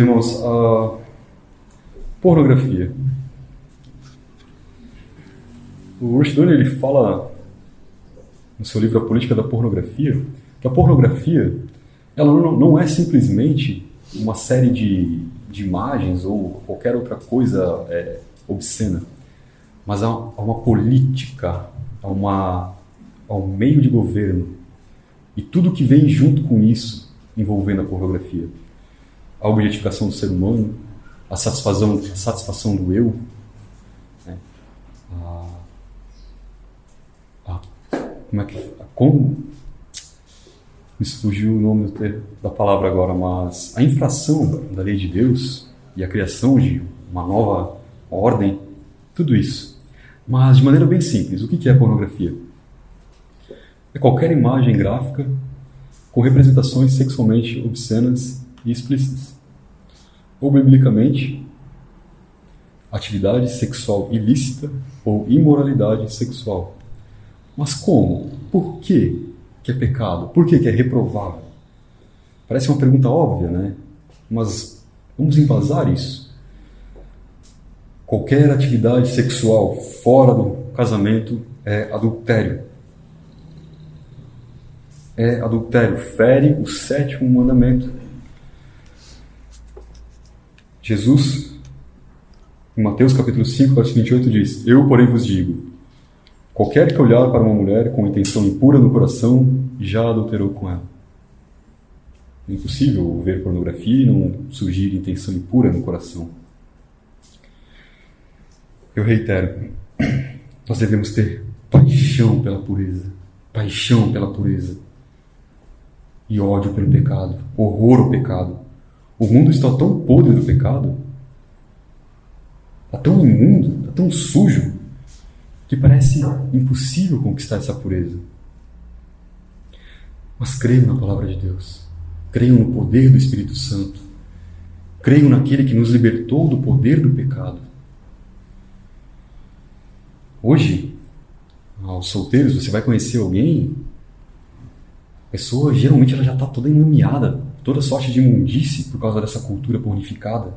irmãos, a pornografia. O Rushduni, ele fala no seu livro A Política da Pornografia, que a pornografia ela não é simplesmente uma série de imagens ou qualquer outra coisa obscena, mas há uma política, há um meio de governo e tudo que vem junto com isso envolvendo a pornografia. A objetificação do ser humano, a satisfação do eu, né? Como me surgiu o nome da palavra agora, mas a infração da lei de Deus e a criação de uma nova ordem, tudo isso. Mas de maneira bem simples, o que é pornografia? É qualquer imagem gráfica com representações sexualmente obscenas e explícitas. Ou, biblicamente, atividade sexual ilícita ou imoralidade sexual. Mas como? Por que é pecado? Por que é reprovável? Parece uma pergunta óbvia, né? Mas vamos embasar isso. Qualquer atividade sexual fora do casamento é adultério. É adultério, fere o 7º mandamento. Jesus, em Mateus capítulo 5, versículo 28, diz: Eu, porém, vos digo, qualquer que olhar para uma mulher com intenção impura no coração, já adulterou com ela. É impossível ver pornografia e não surgir intenção impura no coração. Eu reitero, nós devemos ter paixão pela pureza. Paixão pela pureza. E ódio pelo pecado. Horror ao pecado. O mundo está tão podre do pecado, está tão imundo, está tão sujo, que parece impossível conquistar essa pureza. Mas creio na palavra de Deus. Creio no poder do Espírito Santo. Creio naquele que nos libertou do poder do pecado. Hoje, aos solteiros, você vai conhecer alguém, a pessoa geralmente ela já está toda enlameada, toda sorte de imundície por causa dessa cultura pornificada.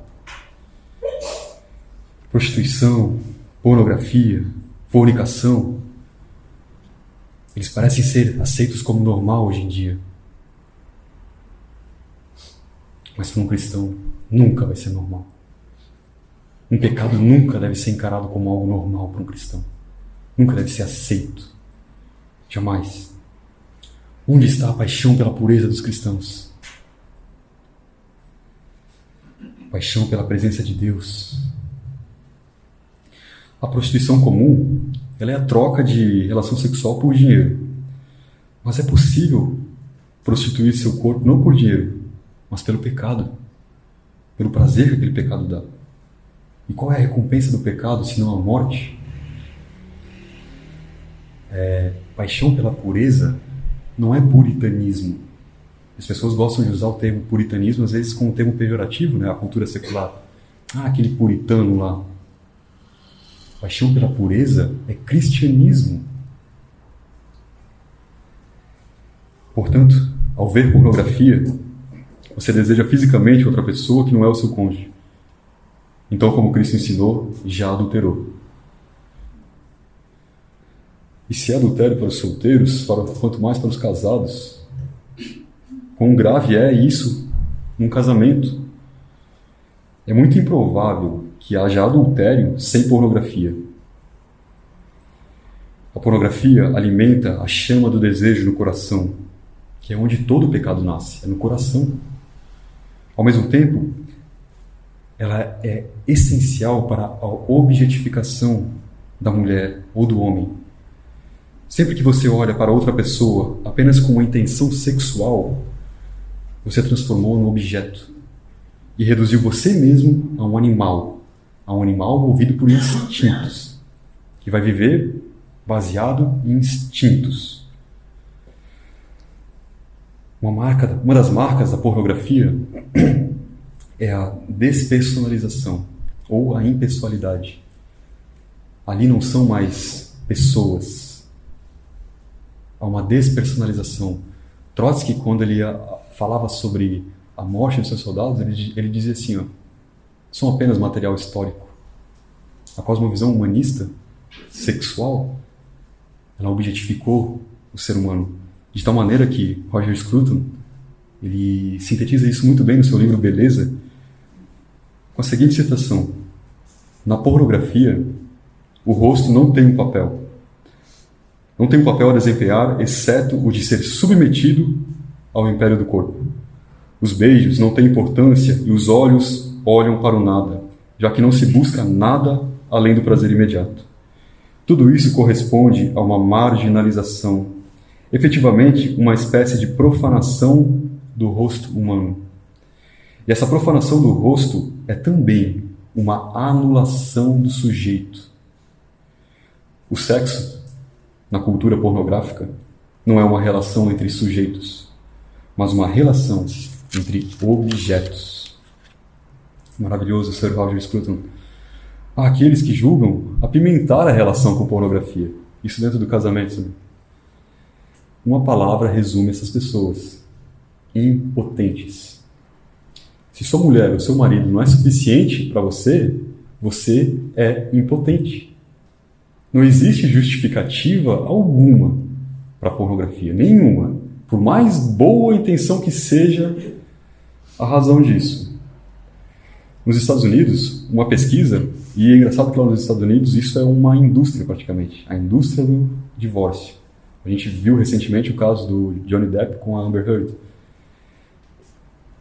Prostituição, pornografia, fornicação, eles parecem ser aceitos como normal hoje em dia. Mas para um cristão nunca vai ser normal. Um pecado nunca deve ser encarado como algo normal para um cristão. Nunca deve ser aceito. Jamais. Onde está a paixão pela pureza dos cristãos? Paixão pela presença de Deus. A prostituição comum, ela é a troca de relação sexual por dinheiro. Mas é possível prostituir seu corpo não por dinheiro, mas pelo pecado. Pelo prazer que aquele pecado dá. E qual é a recompensa do pecado, senão a morte? Paixão pela pureza não é puritanismo. As pessoas gostam de usar o termo puritanismo, às vezes com um termo pejorativo, né? A cultura secular. Aquele puritano lá. Paixão pela pureza é cristianismo. Portanto, ao ver pornografia, você deseja fisicamente outra pessoa que não é o seu cônjuge. Então, como Cristo ensinou, já adulterou. E se é adultério para os solteiros, quanto mais para os casados, quão grave é isso num casamento? É muito improvável que haja adultério sem pornografia. A pornografia alimenta a chama do desejo no coração, que é onde todo pecado nasce, é no coração. Ao mesmo tempo, ela é essencial para a objetificação da mulher ou do homem. Sempre que você olha para outra pessoa apenas com uma intenção sexual, você transformou num objeto e reduziu você mesmo a um animal movido por instintos, que vai viver baseado em instintos. Uma das marcas da pornografia é a despersonalização ou a impessoalidade. Ali não são mais pessoas. Há uma despersonalização. Trotsky, quando ele falava sobre a morte dos seus soldados, ele dizia assim, ó, são apenas material histórico. A cosmovisão humanista, sexual, ela objetificou o ser humano de tal maneira que Roger Scruton, ele sintetiza isso muito bem no seu livro Beleza, com a seguinte citação: na pornografia, o rosto não tem um papel. Não tem um papel a desempenhar, exceto o de ser submetido ao império do corpo. Os beijos não têm importância e os olhos olham para o nada, já que não se busca nada além do prazer imediato. Tudo isso corresponde a uma marginalização, efetivamente uma espécie de profanação do rosto humano. E essa profanação do rosto é também uma anulação do sujeito. O sexo, na cultura pornográfica, não é uma relação entre sujeitos, mas uma relação entre objetos. Maravilhoso, Sir Roger Scruton. Há aqueles que julgam apimentar a relação com pornografia. Isso dentro do casamento. Né? Uma palavra resume essas pessoas: impotentes. Se sua mulher ou seu marido não é suficiente para você, você é impotente. Não existe justificativa alguma para a pornografia, nenhuma. Por mais boa intenção que seja a razão disso. Nos Estados Unidos, uma pesquisa, e é engraçado que lá nos Estados Unidos isso é uma indústria praticamente, a indústria do divórcio. A gente viu recentemente o caso do Johnny Depp com a Amber Heard.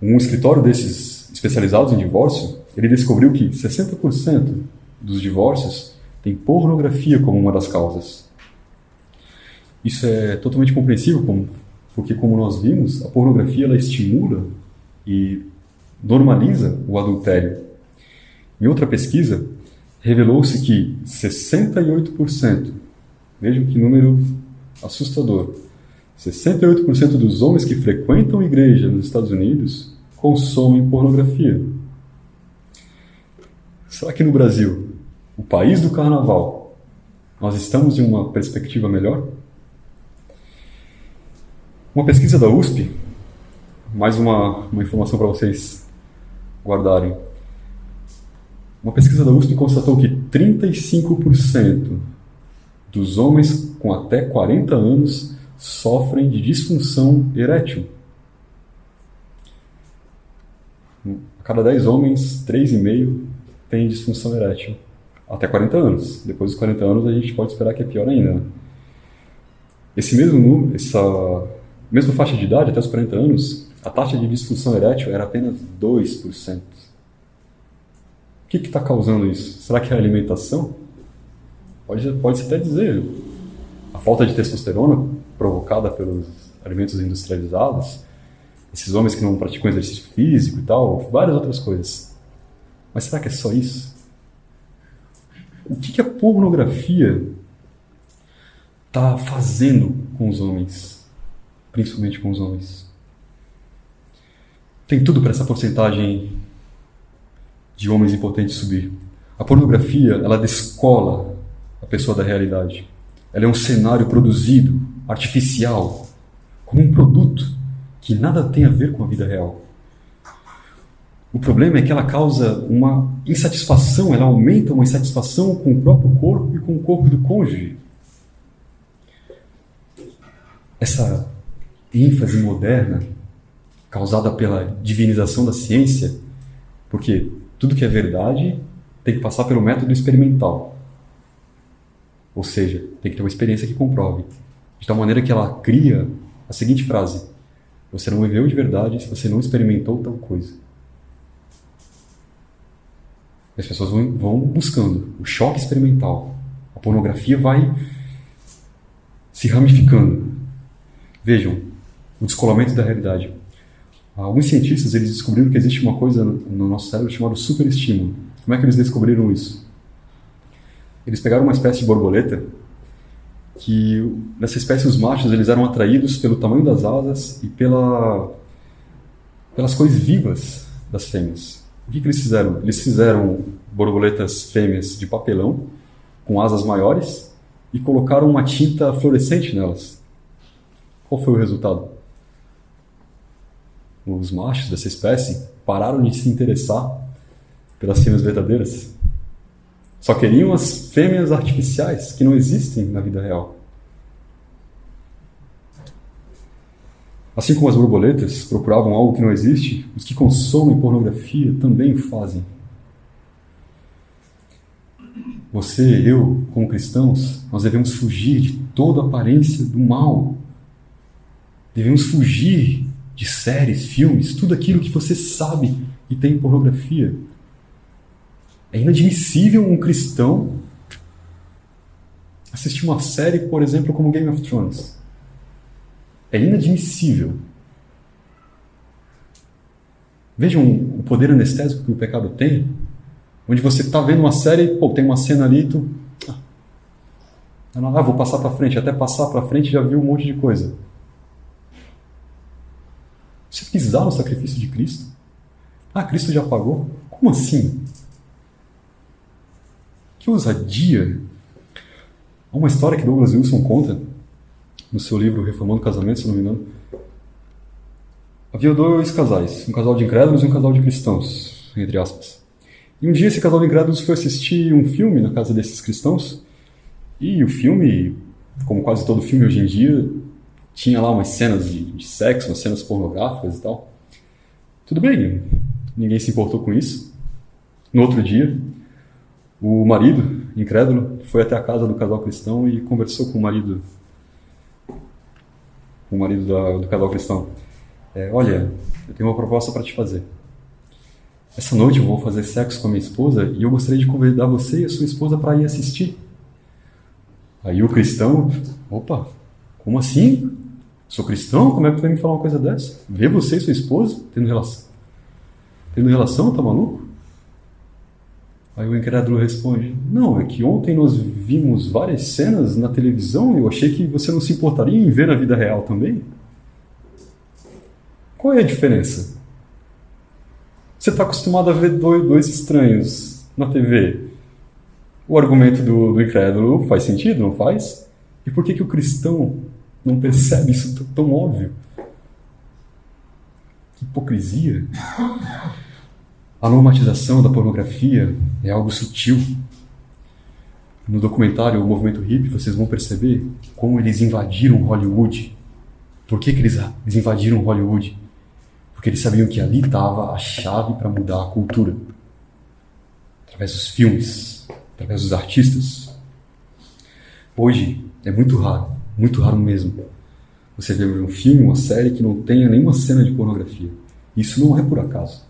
Um escritório desses especializados em divórcio, ele descobriu que 60% dos divórcios tem pornografia como uma das causas. Isso é totalmente compreensível, porque como nós vimos, a pornografia ela estimula e normaliza o adultério. Em outra pesquisa, revelou-se que 68%, vejam que número assustador, 68% dos homens que frequentam a igreja nos Estados Unidos consomem pornografia. Será que no Brasil, o país do carnaval, nós estamos em uma perspectiva melhor? Uma pesquisa da USP, mais uma informação para vocês guardarem. Uma pesquisa da USP constatou que 35% dos homens com até 40 anos sofrem de disfunção erétil. A cada 10 homens, 3,5 têm disfunção erétil até 40 anos. Depois dos 40 anos, a gente pode esperar que é pior ainda. Esse mesmo número, essa mesma faixa de idade, até os 40 anos, a taxa de disfunção erétil era apenas 2%. O que está causando isso? Será que é a alimentação? Pode-se até dizer. A falta de testosterona provocada pelos alimentos industrializados, esses homens que não praticam exercício físico e tal, várias outras coisas. Mas será que é só isso? O que a pornografia está fazendo com os homens? Principalmente com os homens. Tem tudo para essa porcentagem de homens impotentes subir. A pornografia, ela descola a pessoa da realidade. Ela é um cenário produzido, artificial, como um produto que nada tem a ver com a vida real. O problema é que ela causa uma insatisfação, ela aumenta uma insatisfação com o próprio corpo e com o corpo do cônjuge. Essa ênfase moderna, causada pela divinização da ciência, porque tudo que é verdade tem que passar pelo método experimental. Ou seja, tem que ter uma experiência que comprove. De tal maneira que ela cria a seguinte frase: você não viveu de verdade se você não experimentou tal coisa. As pessoas vão buscando o choque experimental. A pornografia vai se ramificando. Vejam, o descolamento da realidade. Alguns cientistas eles descobriram que existe uma coisa no nosso cérebro chamada superestímulo. Como é que eles descobriram isso? Eles pegaram uma espécie de borboleta que, nessa espécie, os machos eles eram atraídos pelo tamanho das asas e pelas cores vivas das fêmeas. O que eles fizeram? Eles fizeram borboletas fêmeas de papelão, com asas maiores, e colocaram uma tinta fluorescente nelas. Qual foi o resultado? os machos dessa espécie pararam de se interessar pelas fêmeas verdadeiras. Só queriam as fêmeas artificiais, que não existem na vida real. Assim como as borboletas procuravam algo que não existe, os que consomem pornografia também o fazem. Você, eu, como cristãos, nós devemos fugir de toda aparência do mal. Devemos fugir de séries, filmes, tudo aquilo que você sabe que tem pornografia. É inadmissível um cristão assistir uma série, por exemplo, como Game of Thrones. É inadmissível. Vejam o poder anestésico que o pecado tem, onde você está vendo uma série, tem uma cena ali, vou passar para frente. Até passar para frente já viu um monte de coisa. Você pisar no sacrifício de Cristo? Cristo já pagou? Como assim? Que ousadia! Há uma história que Douglas Wilson conta no seu livro Reformando o Casamento, se não me engano. Havia dois casais, um casal de incrédulos e um casal de cristãos, entre aspas. E um dia esse casal de incrédulos foi assistir um filme na casa desses cristãos, e o filme, como quase todo filme hoje em dia, tinha lá umas cenas de sexo, umas cenas pornográficas e tal. Tudo bem, ninguém se importou com isso. No outro dia, o marido, incrédulo, foi até a casa do casal cristão e conversou com o marido do casal cristão. Olha, eu tenho uma proposta para te fazer. Essa noite eu vou fazer sexo com a minha esposa e eu gostaria de convidar você e a sua esposa para ir assistir. Aí o cristão, opa, como assim? Sou cristão? Como é que tu vai me falar uma coisa dessa? Ver você e sua esposa tendo relação? Tendo relação, tá maluco? Aí o incrédulo responde, não, é que ontem nós vimos várias cenas na televisão e eu achei que você não se importaria em ver na vida real também. Qual é a diferença? Você está acostumado a ver dois estranhos na TV. O argumento do incrédulo faz sentido, não faz? E por que o cristão não percebe isso tão óbvio? Que hipocrisia! A normatização da pornografia é algo sutil. No documentário O Movimento Hippie, vocês vão perceber como eles invadiram Hollywood. Por que eles invadiram Hollywood? Porque eles sabiam que ali estava a chave para mudar a cultura. Através dos filmes, através dos artistas. Hoje é muito raro mesmo, você ver um filme, uma série que não tenha nenhuma cena de pornografia. Isso não é por acaso.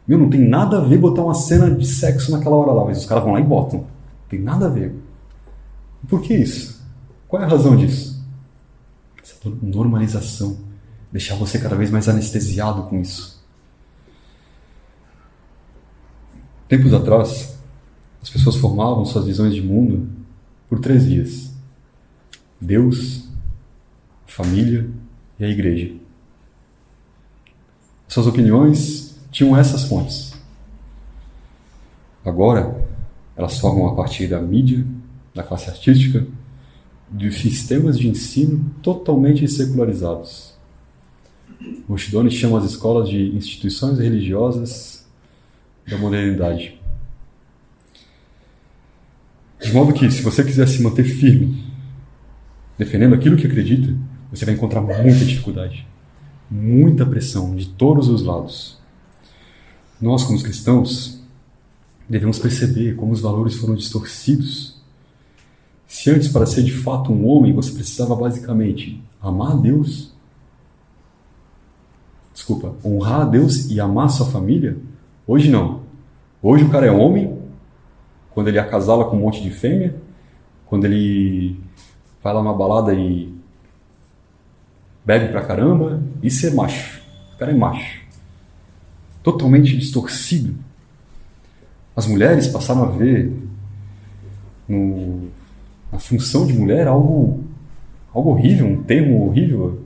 Não tem nada a ver botar uma cena de sexo naquela hora lá, mas os caras vão lá e botam. Não tem nada a ver. Por que isso? Qual é a razão disso? Essa normalização. Deixar você cada vez mais anestesiado com isso. Tempos atrás, as pessoas formavam suas visões de mundo por 3 vias: Deus, família e a igreja. Suas opiniões tinham essas fontes. Agora, elas formam a partir da mídia, da classe artística, dos sistemas de ensino totalmente secularizados. Rushduni chama as escolas de instituições religiosas da modernidade. De modo que, se você quiser se manter firme, defendendo aquilo que acredita, você vai encontrar muita dificuldade, muita pressão de todos os lados. Nós, como cristãos, devemos perceber como os valores foram distorcidos. Se antes, para ser de fato um homem, você precisava basicamente honrar a Deus e amar sua família, hoje não. Hoje o cara é homem, quando ele acasala com um monte de fêmea, quando ele vai lá numa balada e bebe pra caramba, isso é macho. O cara é macho. Totalmente distorcido. As mulheres passaram a ver na função de mulher algo horrível, um termo horrível.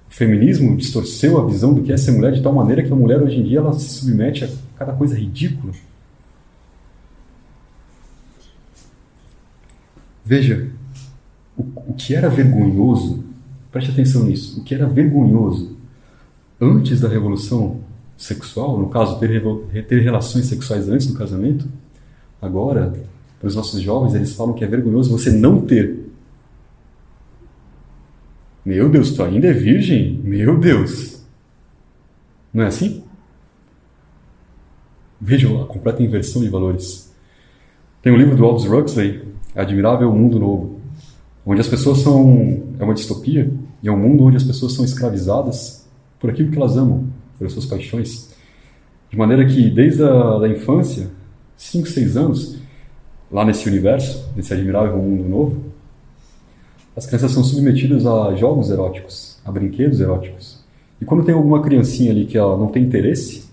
O feminismo distorceu a visão do que é ser mulher de tal maneira que a mulher hoje em dia ela se submete a cada coisa ridícula. Veja, o que era vergonhoso, preste atenção nisso, o que era vergonhoso antes da revolução sexual, no caso, ter relações sexuais antes do casamento, agora, para os nossos jovens, eles falam que é vergonhoso você não ter. Meu Deus, tu ainda é virgem? Meu Deus! Não é assim? Vejam a completa inversão de valores. Tem um livro do Aldous Huxley, Admirável Mundo Novo, onde as pessoas são... É uma distopia, e é um mundo onde as pessoas são escravizadas por aquilo que elas amam, pelas suas paixões. De maneira que, desde a infância, 5, 6 anos, lá nesse universo, nesse admirável mundo novo, as crianças são submetidas a jogos eróticos, a brinquedos eróticos. E quando tem alguma criancinha ali que ela não tem interesse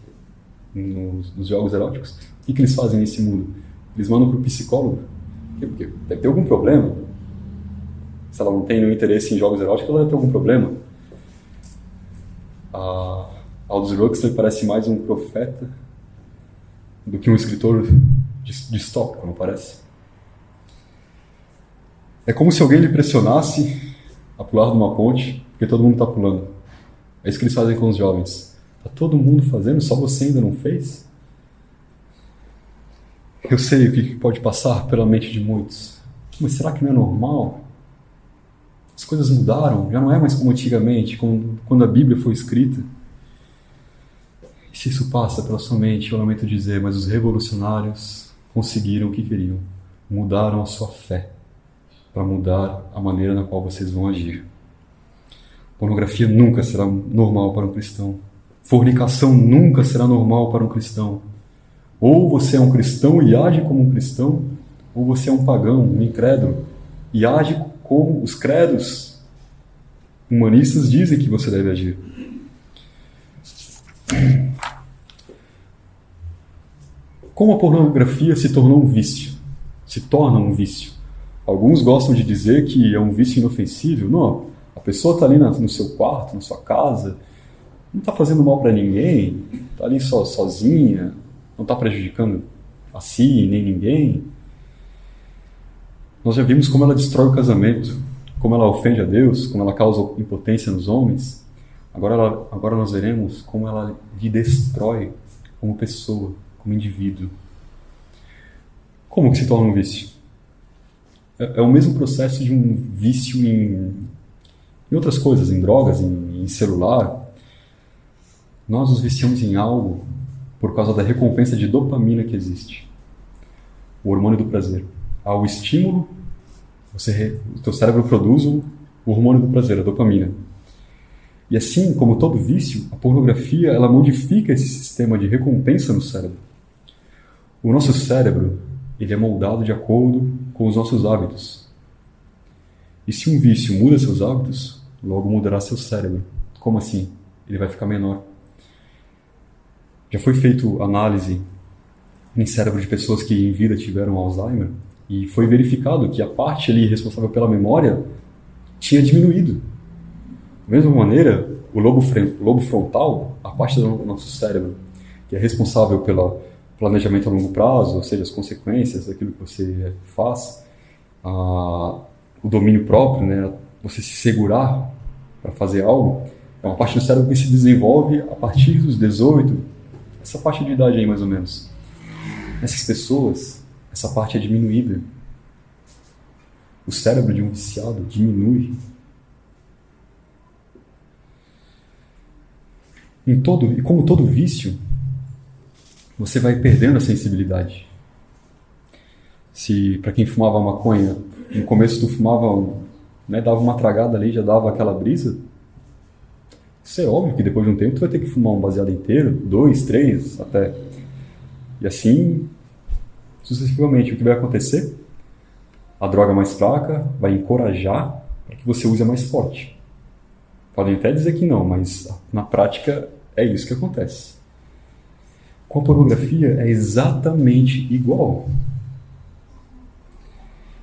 nos jogos eróticos, o que eles fazem nesse mundo? Eles mandam para o psicólogo. Porque deve ter algum problema. Se ela não tem nenhum interesse em jogos eróticos, ela deve ter algum problema. Aldous Huxley parece mais um profeta do que um escritor distópico, não parece? É como se alguém lhe pressionasse a pular de uma ponte, porque todo mundo está pulando. É isso que eles fazem com os jovens. Está todo mundo fazendo, só você ainda não fez? Eu sei o que pode passar pela mente de muitos. Mas será que não é normal? As coisas mudaram, já não é mais como antigamente, quando a Bíblia foi escrita. E se isso passa pela sua mente, eu lamento dizer, mas os revolucionários conseguiram o que queriam. Mudaram a sua fé para mudar a maneira na qual vocês vão agir. Pornografia nunca será normal para um cristão. Fornicação nunca será normal para um cristão. Ou você é um cristão e age como um cristão, ou você é um pagão, um incrédulo, e age como os credos humanistas dizem que você deve agir. Como a pornografia se torna um vício. Alguns gostam de dizer que é um vício inofensível. Não, a pessoa está ali no seu quarto, na sua casa, não está fazendo mal para ninguém, está ali sozinha, não está prejudicando a si nem ninguém. Nós já vimos como ela destrói o casamento, como ela ofende a Deus, como ela causa impotência nos homens. Agora nós veremos como ela lhe destrói como pessoa, como indivíduo. Como que se torna um vício? É o mesmo processo de um vício em outras coisas, em drogas, em celular. Nós nos viciamos em algo por causa da recompensa de dopamina que existe. O hormônio do prazer. Ao estímulo, o teu cérebro produz o hormônio do prazer, a dopamina. E assim, como todo vício, a pornografia ela modifica esse sistema de recompensa no cérebro. O nosso cérebro ele é moldado de acordo com os nossos hábitos. E se um vício muda seus hábitos, logo mudará seu cérebro. Como assim? Ele vai ficar menor. Já foi feito análise em cérebro de pessoas que em vida tiveram Alzheimer e foi verificado que a parte ali responsável pela memória tinha diminuído. Da mesma maneira, o lobo frontal, a parte do nosso cérebro que é responsável pelo planejamento a longo prazo, ou seja, as consequências daquilo que você faz, o domínio próprio, né, você se segurar para fazer algo, é uma parte do cérebro que se desenvolve a partir dos 18, essa faixa de idade aí mais ou menos. Nessas pessoas, essa parte é diminuída. O cérebro de um viciado diminui. E como todo vício, você vai perdendo a sensibilidade. Se para quem fumava maconha, no começo tu fumava, dava uma tragada ali, já dava aquela brisa, isso é óbvio que depois de um tempo tu vai ter que fumar um baseado inteiro, 2, 3, até. E assim, sucessivamente, o que vai acontecer? A droga mais fraca vai encorajar para que você use a mais forte. Podem até dizer que não, mas na prática é isso que acontece. Com a pornografia é exatamente igual.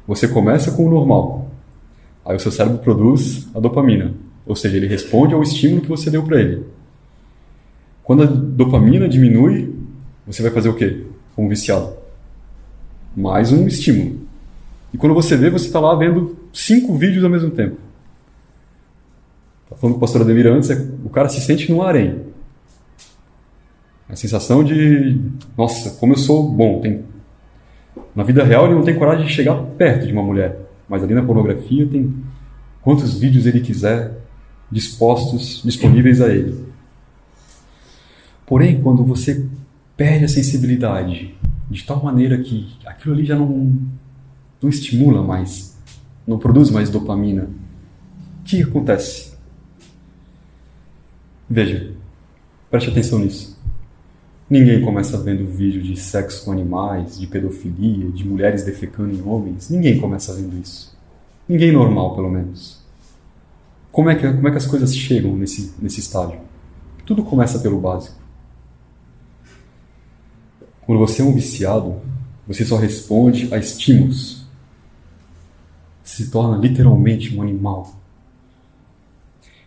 Você começa com o normal. Aí o seu cérebro produz a dopamina. Ou seja, ele responde ao estímulo que você deu para ele. Quando a dopamina diminui, você vai fazer o quê? Como viciado. Mais um estímulo. E quando você vê, você está lá vendo 5 vídeos ao mesmo tempo. Tá falando com o pastor Ademir antes, o cara se sente num harém. A sensação de, nossa, como eu sou bom. Na vida real ele não tem coragem de chegar perto de uma mulher, mas ali na pornografia tem quantos vídeos ele quiser disponíveis a ele. Porém, quando você perde a sensibilidade de tal maneira que aquilo ali já não estimula mais, não produz mais dopamina, o que acontece? Veja, preste atenção nisso. Ninguém começa vendo vídeo de sexo com animais, de pedofilia, de mulheres defecando em homens. Ninguém começa vendo isso. Ninguém normal, pelo menos. Como é que as coisas chegam nesse estágio? Tudo começa pelo básico. Quando você é um viciado, você só responde a estímulos. Você se torna literalmente um animal.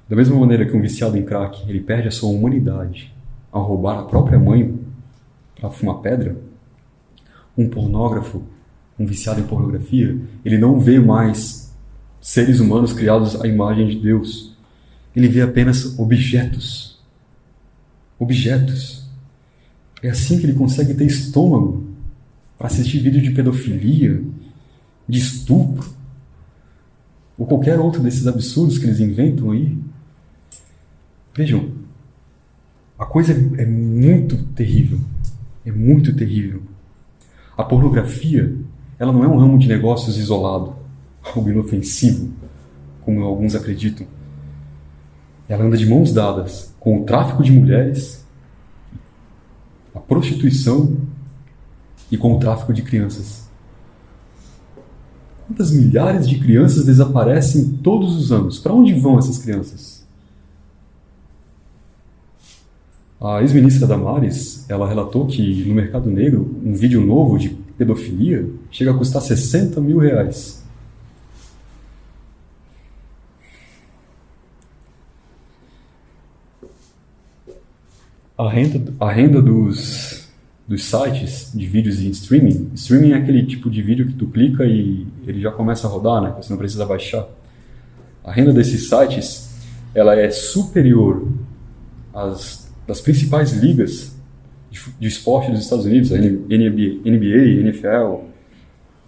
Da mesma maneira que um viciado em crack, ele perde a sua humanidade ao roubar a própria mãe para fumar pedra, um pornógrafo, um viciado em pornografia, ele não vê mais seres humanos criados à imagem de Deus. Ele vê apenas objetos. Objetos. É assim que ele consegue ter estômago para assistir vídeo de pedofilia, de estupro, ou qualquer outro desses absurdos que eles inventam aí. Vejam, a coisa é muito terrível. É muito terrível. A pornografia, ela não é um ramo de negócios isolado, algo inofensivo, como alguns acreditam. Ela anda de mãos dadas com o tráfico de mulheres, a prostituição e com o tráfico de crianças. Quantas milhares de crianças desaparecem todos os anos? Para onde vão essas crianças? A ex-ministra Damares, ela relatou que no mercado negro, um vídeo novo de pedofilia chega a custar R$60 mil. A renda dos sites de vídeos em streaming. Streaming é aquele tipo de vídeo que tu clica e ele já começa a rodar, né? Você não precisa baixar. A renda desses sites, ela é superior das principais ligas de esporte dos Estados Unidos, a NBA, NFL,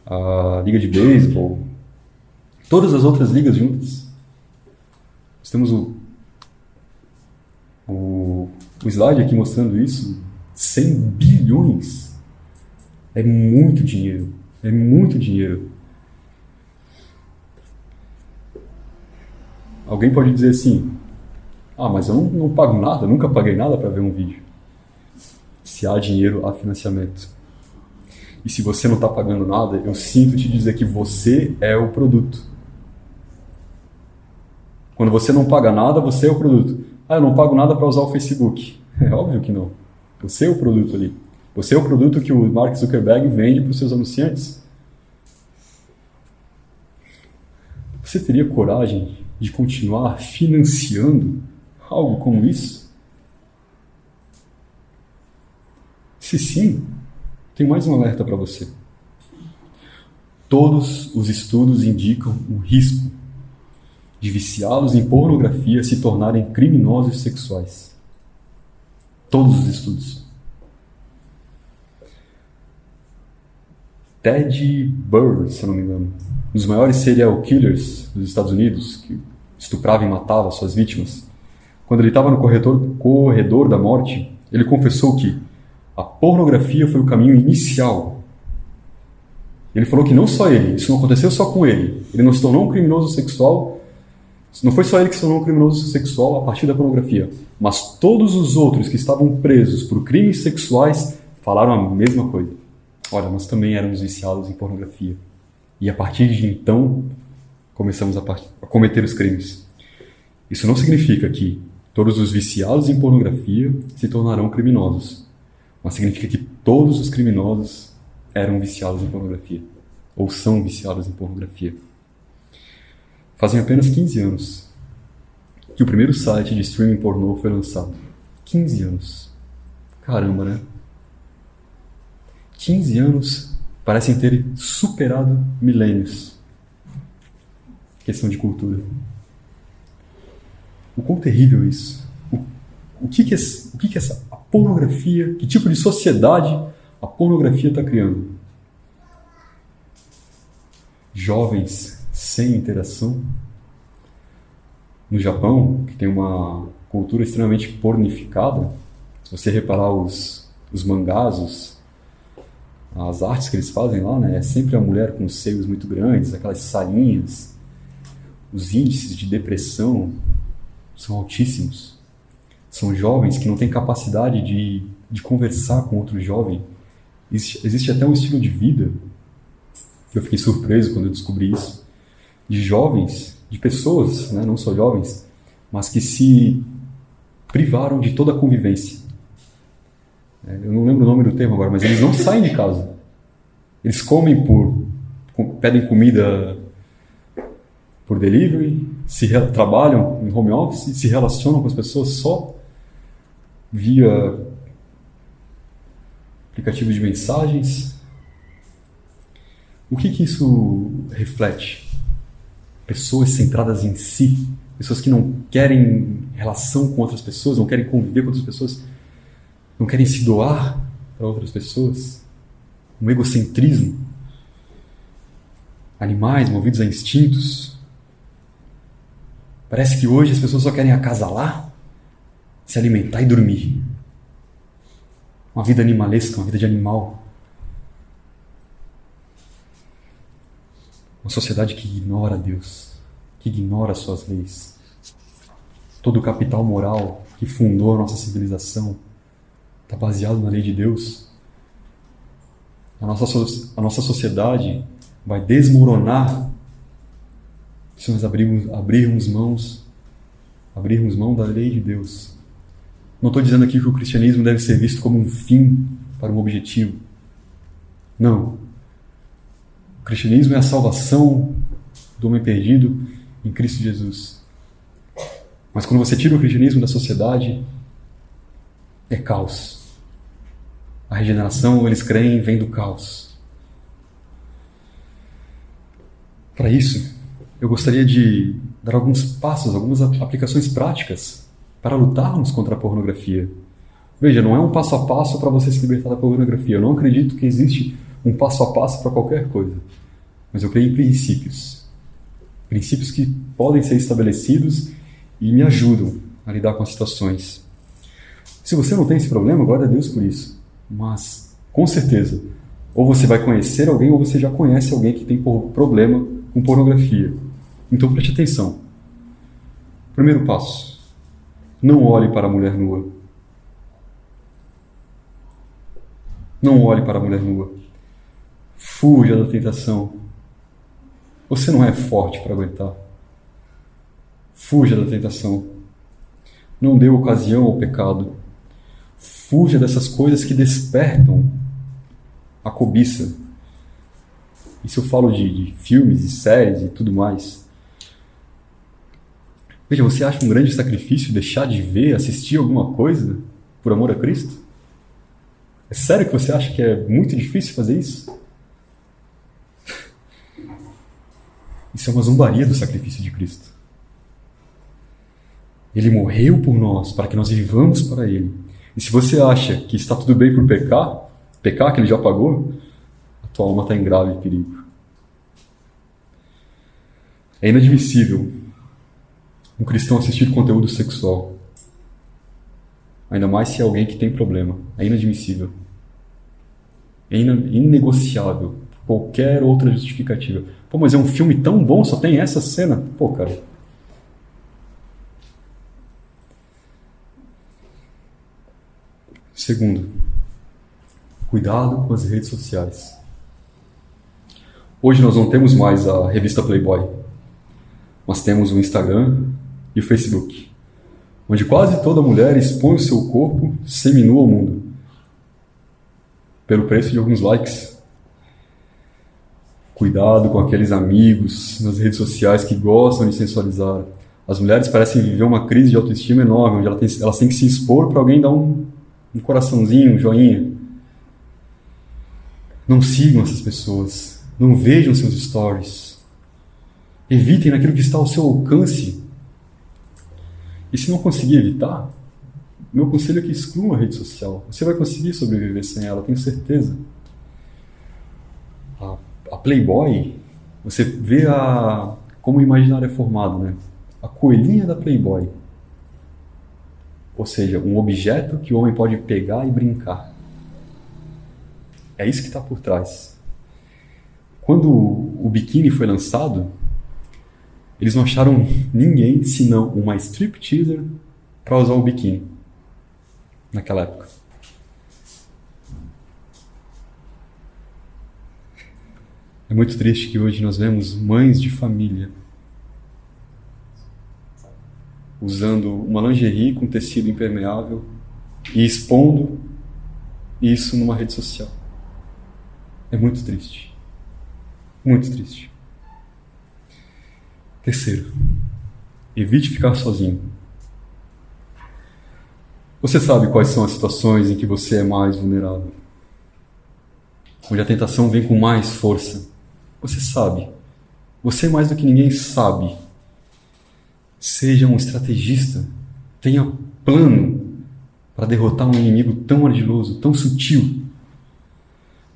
a Liga de Beisebol, todas as outras ligas juntas. Nós temos o slide aqui mostrando isso. 100 bilhões. É muito dinheiro. É muito dinheiro. Alguém pode dizer assim: ah, mas eu não pago nada, nunca paguei nada para ver um vídeo. Se há dinheiro, há financiamento. E se você não está pagando nada, eu sinto te dizer que você é o produto. Quando você não paga nada, você é o produto. Ah, eu não pago nada para usar o Facebook. É óbvio que não. Você é o produto ali. Você é o produto que o Mark Zuckerberg vende para os seus anunciantes. Você teria coragem de continuar financiando algo como isso? Se sim, tem mais um alerta para você. Todos os estudos indicam o risco de viciados em pornografia se tornarem criminosos sexuais. Todos os estudos. Ted Bundy, se eu não me engano, um dos maiores serial killers dos Estados Unidos, que estuprava e matava suas vítimas, quando ele estava no corredor da morte, ele confessou que a pornografia foi o caminho inicial. Ele falou que não só ele, isso não aconteceu só com ele. Ele não se tornou um criminoso sexual. Não foi só ele que se tornou um criminoso sexual a partir da pornografia, mas todos os outros que estavam presos por crimes sexuais falaram a mesma coisa. Olha, nós também éramos viciados em pornografia. E a partir de então, começamos a cometer os crimes. Isso não significa que todos os viciados em pornografia se tornarão criminosos, mas significa que todos os criminosos eram viciados em pornografia, ou são viciados em pornografia. Fazem apenas 15 anos que o primeiro site de streaming pornô foi lançado. 15 anos. Caramba, né? 15 anos parecem ter superado milênios. Questão de cultura. o quão terrível é isso. O que que a pornografia, que tipo de sociedade a pornografia está criando? Jovens sem interação. No Japão, que tem uma cultura extremamente pornificada, se você reparar os mangás, as artes que eles fazem lá, né, é sempre a mulher com seios muito grandes, aquelas sainhas. Os índices de depressão são altíssimos. São jovens que não têm capacidade de conversar com outro jovem. Existe até um estilo de vida, que eu fiquei surpreso quando eu descobri isso, de jovens, de pessoas, né, não só jovens, mas que se privaram de toda a convivência. Eu não lembro o nome do termo agora, mas eles não saem de casa. Eles pedem comida por delivery, trabalham em home office, se relacionam com as pessoas só via aplicativo de mensagens. O que isso reflete? Pessoas centradas em si, pessoas que não querem relação com outras pessoas, não querem conviver com outras pessoas, não querem se doar para outras pessoas. Um egocentrismo. Animais movidos a instintos. Parece que hoje as pessoas só querem acasalar, se alimentar e dormir. Uma vida animalesca, uma vida de animal. Uma sociedade que ignora Deus, que ignora suas leis. Todo o capital moral que fundou a nossa civilização está baseado na lei de Deus. A nossa sociedade vai desmoronar se nós abrirmos mão da lei de Deus. Não estou dizendo aqui que o cristianismo deve ser visto como um fim para um objetivo. Não. O cristianismo é a salvação do homem perdido em Cristo Jesus. Mas quando você tira o cristianismo da sociedade, é caos. A regeneração, eles creem, vem do caos. Para isso, eu gostaria de dar alguns passos, algumas aplicações práticas para lutarmos contra a pornografia. Veja, não é um passo a passo para você se libertar da pornografia. Eu não acredito que existe um passo a passo para qualquer coisa. Mas eu creio em princípios. Princípios que podem ser estabelecidos e me ajudam a lidar com as situações. Se você não tem esse problema, glória a Deus por isso. Mas, com certeza, ou você vai conhecer alguém ou você já conhece alguém que tem problema com pornografia. Então preste atenção. Primeiro passo. Não olhe para a mulher nua. Não olhe para a mulher nua. Fuja da tentação. Você não é forte para aguentar. Fuja da tentação. Não dê ocasião ao pecado. Fuja dessas coisas que despertam a cobiça. Isso eu falo de filmes e séries e tudo mais. Veja, você acha um grande sacrifício deixar de ver, assistir alguma coisa por amor a Cristo? É sério que você acha que é muito difícil fazer isso? Isso é uma zombaria do sacrifício de Cristo. Ele morreu por nós, para que nós vivamos para Ele. E se você acha que está tudo bem por pecar que Ele já pagou, a tua alma está em grave perigo. É inadmissível um cristão assistir conteúdo sexual. Ainda mais se é alguém que tem problema. É inadmissível. É inegociável. Qualquer outra justificativa. Pô, mas é um filme tão bom, só tem essa cena? Pô, cara. Segundo, cuidado com as redes sociais. Hoje nós não temos mais a revista Playboy. Nós temos o Instagram e o Facebook, onde quase toda mulher expõe o seu corpo seminu ao mundo, pelo preço de alguns likes. Cuidado com aqueles amigos nas redes sociais que gostam de sensualizar. As mulheres parecem viver uma crise de autoestima enorme, onde elas têm que se expor para alguém dar um coraçãozinho, um joinha. Não sigam essas pessoas. Não vejam seus stories. Evitem naquilo que está ao seu alcance. E se não conseguir evitar, meu conselho é que exclua a rede social. Você vai conseguir sobreviver sem ela, tenho certeza. A Playboy, você vê como o imaginário é formado, né? A coelhinha da Playboy. Ou seja, um objeto que o homem pode pegar e brincar. É isso que está por trás. Quando o biquíni foi lançado, eles não acharam ninguém senão uma stripteaser para usar o biquíni naquela época. É muito triste que hoje nós vemos mães de família usando uma lingerie com tecido impermeável e expondo isso numa rede social. É muito triste. Muito triste. Terceiro, evite ficar sozinho. Você sabe quais são as situações em que você é mais vulnerável, onde a tentação vem com mais força. Você sabe. Você mais do que ninguém sabe. Seja um estrategista. Tenha plano para derrotar um inimigo tão ardiloso, tão sutil.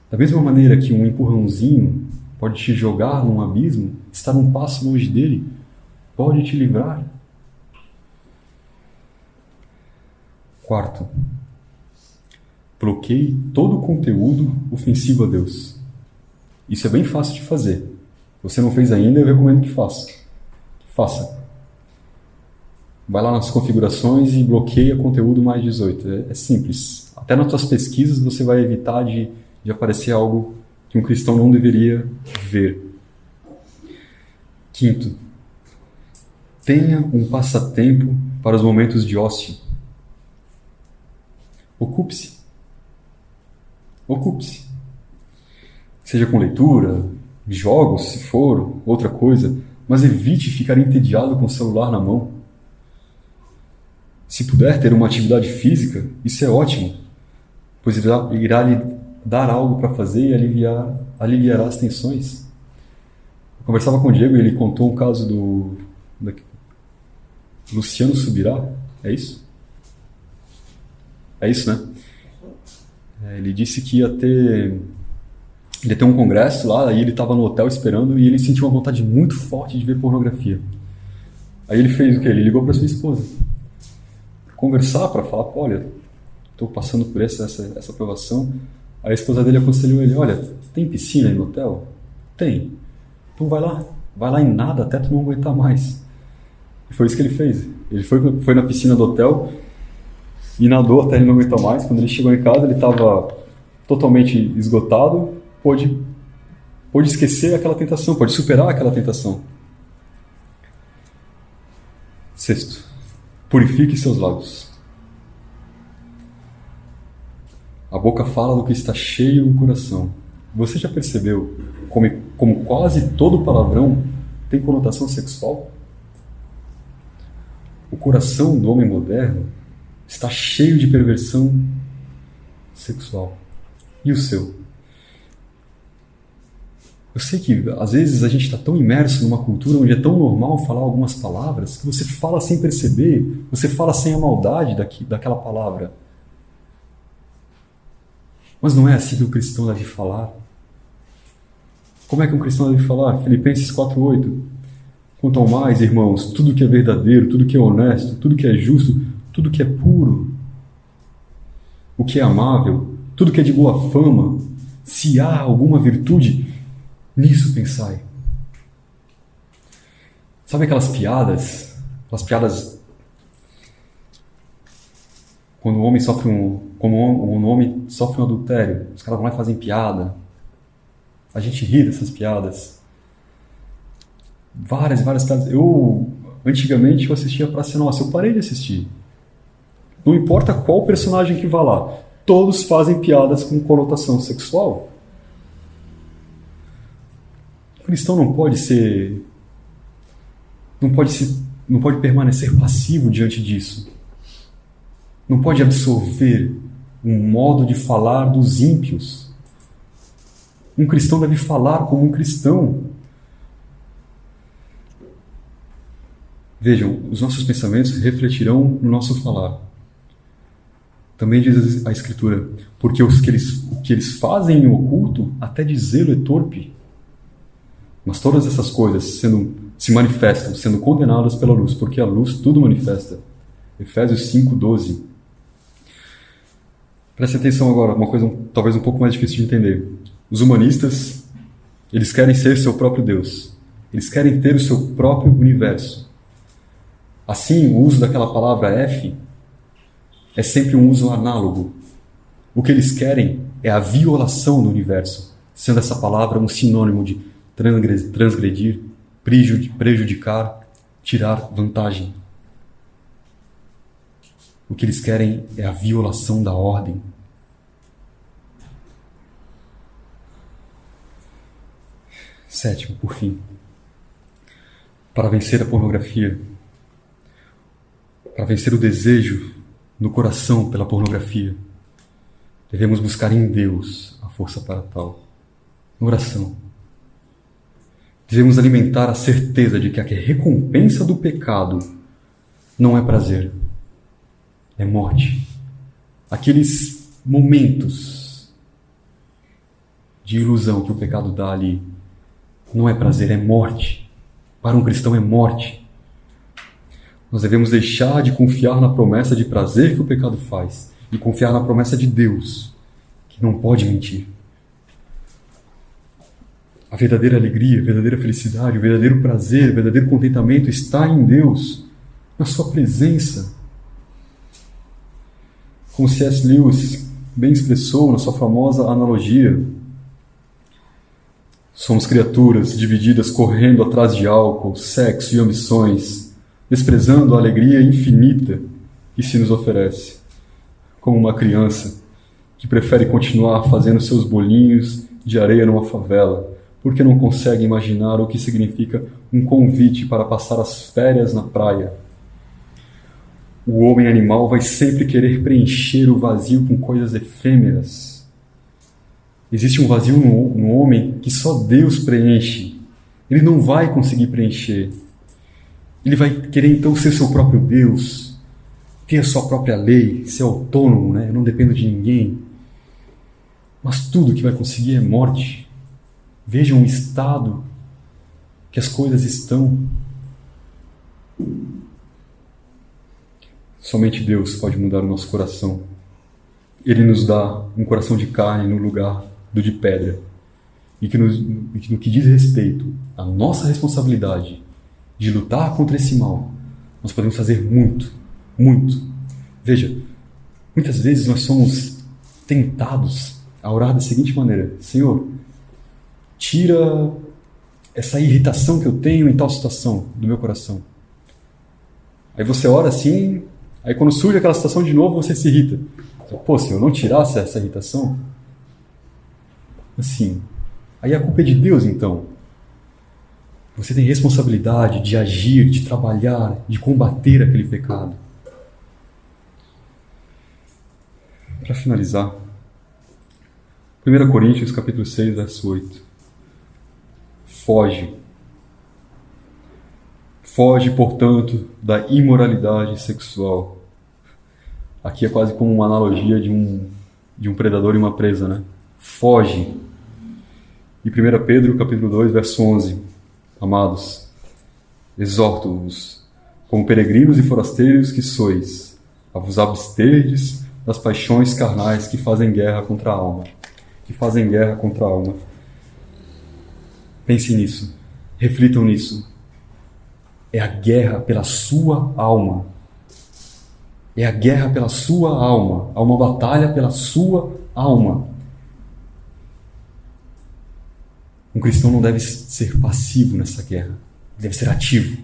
Da mesma maneira que um empurrãozinho pode te jogar num abismo, estar um passo longe dele pode te livrar. Quarto, bloqueie todo o conteúdo ofensivo a Deus. Isso é bem fácil de fazer. Se você não fez ainda, eu recomendo que faça. Faça. Vai lá nas configurações e bloqueia conteúdo mais 18. É simples. Até nas suas pesquisas você vai evitar de aparecer algo que um cristão não deveria ver. Quinto, tenha um passatempo para os momentos de ócio. Ocupe-se. Ocupe-se. Seja com leitura, jogos, se for, outra coisa, mas evite ficar entediado com o celular na mão. Se puder ter uma atividade física, isso é ótimo, pois irá lhe dar algo para fazer e aliviará as tensões. Eu conversava com o Diego e ele contou um caso do Luciano Subirá, é isso? É isso, né? Ele disse que ia ter um congresso lá, aí ele estava no hotel esperando e ele sentiu uma vontade muito forte de ver pornografia. Aí ele fez o quê? Ele ligou para sua esposa. Conversar, para falar, olha, estou passando por essa aprovação. Aí a esposa dele aconselhou ele, olha, tem piscina aí no hotel? Tem. Então vai lá em nada até tu não aguentar mais. E foi isso que ele fez. Ele foi na piscina do hotel e nadou até ele não aguentar mais. Quando ele chegou em casa, ele estava totalmente esgotado, pôde esquecer aquela tentação, pôde superar aquela tentação. Sexto, purifique seus lábios. A boca fala do que está cheio o coração. Você já percebeu como quase todo palavrão tem conotação sexual? O coração do homem moderno está cheio de perversão sexual. E o seu? Eu sei que às vezes a gente está tão imerso numa cultura onde é tão normal falar algumas palavras que você fala sem perceber, você fala sem a maldade daquela palavra. Mas não é assim que o cristão deve falar. Como é que um cristão deve falar? Filipenses 4:8. Quanto ao mais, irmãos, tudo que é verdadeiro, tudo que é honesto, tudo que é justo, tudo que é puro, o que é amável, tudo que é de boa fama, se há alguma virtude, nisso pensai. Sabe aquelas piadas? Aquelas piadas quando o homem sofre um adultério, os caras vão lá e fazem piada. A gente ri dessas piadas. Várias piadas. Antigamente, eu assistia Praça Nossa. Eu parei de assistir. Não importa qual personagem que vá lá. Todos fazem piadas com conotação sexual. O cristão não pode permanecer passivo diante disso. Não pode absorver um modo de falar dos ímpios. Um cristão deve falar como um cristão. Vejam, os nossos pensamentos refletirão no nosso falar. Também diz a Escritura, porque o que eles fazem em oculto, até dizê-lo é torpe. Mas todas essas coisas se manifestam, sendo condenadas pela luz, porque a luz tudo manifesta. Efésios 5:12. Preste atenção agora, uma coisa talvez um pouco mais difícil de entender. Os humanistas, eles querem ser seu próprio Deus. Eles querem ter o seu próprio universo. Assim, o uso daquela palavra F é sempre um uso análogo. O que eles querem é a violação do universo, sendo essa palavra um sinônimo de transgredir, prejudicar, tirar vantagem. O que eles querem é a violação da ordem. Sétimo, por fim, para vencer a pornografia, para vencer o desejo no coração pela pornografia, devemos buscar em Deus a força para tal. Na oração. Devemos alimentar a certeza de que a recompensa do pecado não é prazer, é morte. Aqueles momentos de ilusão que o pecado dá ali não é prazer, é morte. Para um cristão é morte. Nós devemos deixar de confiar na promessa de prazer que o pecado faz e confiar na promessa de Deus, que não pode mentir. A verdadeira alegria, a verdadeira felicidade, o verdadeiro prazer, o verdadeiro contentamento está em Deus, na sua presença. Como C.S. Lewis bem expressou na sua famosa analogia, somos criaturas divididas correndo atrás de álcool, sexo e ambições, desprezando a alegria infinita que se nos oferece, como uma criança que prefere continuar fazendo seus bolinhos de areia numa favela, porque não consegue imaginar o que significa um convite para passar as férias na praia. O homem animal vai sempre querer preencher o vazio com coisas efêmeras. Existe um vazio no homem que só Deus preenche. Ele não vai conseguir preencher. Ele vai querer então ser seu próprio Deus, ter a sua própria lei, ser autônomo, né? Eu não dependo de ninguém. Mas tudo que vai conseguir é morte. Vejam o estado que as coisas estão. Somente Deus pode mudar o nosso coração. Ele nos dá um coração de carne no lugar do de pedra. E que no que diz respeito à nossa responsabilidade de lutar contra esse mal, nós podemos fazer muito, muito. Veja, muitas vezes nós somos tentados a orar da seguinte maneira: Senhor, tira essa irritação que eu tenho em tal situação do meu coração. Aí você ora assim, aí quando surge aquela situação de novo, você se irrita. Pô, se eu não tirasse essa irritação, assim, aí a culpa é de Deus então. Você tem responsabilidade de agir, de trabalhar, de combater aquele pecado. Para finalizar, 1 Coríntios capítulo 6, verso 8. Foge. Foge, portanto, da imoralidade sexual. Aqui é quase como uma analogia de um predador e uma presa, né? Foge. E 1 Pedro capítulo 2, verso 11. Amados, exorto-vos, como peregrinos e forasteiros que sois, a vos absterdes das paixões carnais que fazem guerra contra a alma. Pensem nisso, reflitam nisso. É a guerra pela sua alma. É a guerra pela sua alma. Há uma batalha pela sua alma. Um cristão não deve ser passivo nessa guerra. Deve ser ativo.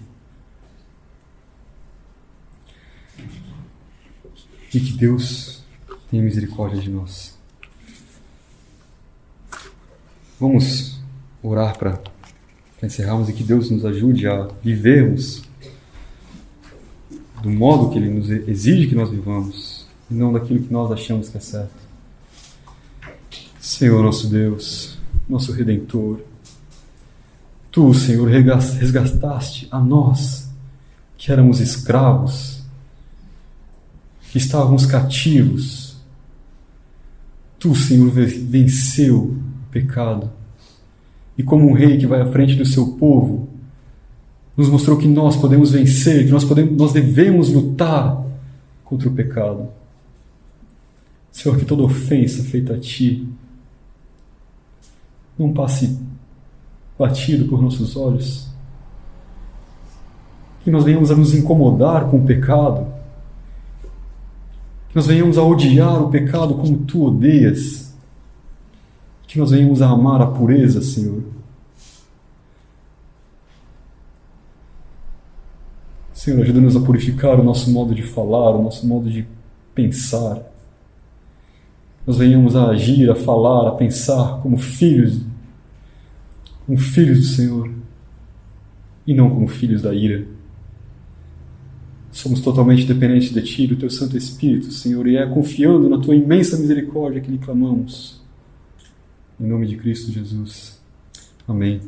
E que Deus tenha misericórdia de nós. Vamos orar para encerrarmos e que Deus nos ajude a vivermos do modo que Ele nos exige que nós vivamos e não daquilo que nós achamos que é certo. Senhor nosso Deus, nosso Redentor, Tu, Senhor, resgataste a nós, que éramos escravos, que estávamos cativos. Tu, Senhor, venceu o pecado. E como um rei que vai à frente do seu povo, nos mostrou que nós podemos vencer, que nós devemos lutar contra o pecado. Senhor, que toda ofensa feita a Ti não passe batido por nossos olhos. Que nós venhamos a nos incomodar com o pecado. Que nós venhamos a odiar o pecado como Tu odeias. Que nós venhamos a amar a pureza, Senhor. Senhor, ajuda-nos a purificar o nosso modo de falar, o nosso modo de pensar. Nós venhamos a agir, a falar, a pensar como filhos do Senhor, e não como filhos da ira. Somos totalmente dependentes de Ti, do Teu Santo Espírito, Senhor, e é confiando na Tua imensa misericórdia que lhe clamamos. Em nome de Cristo Jesus. Amém.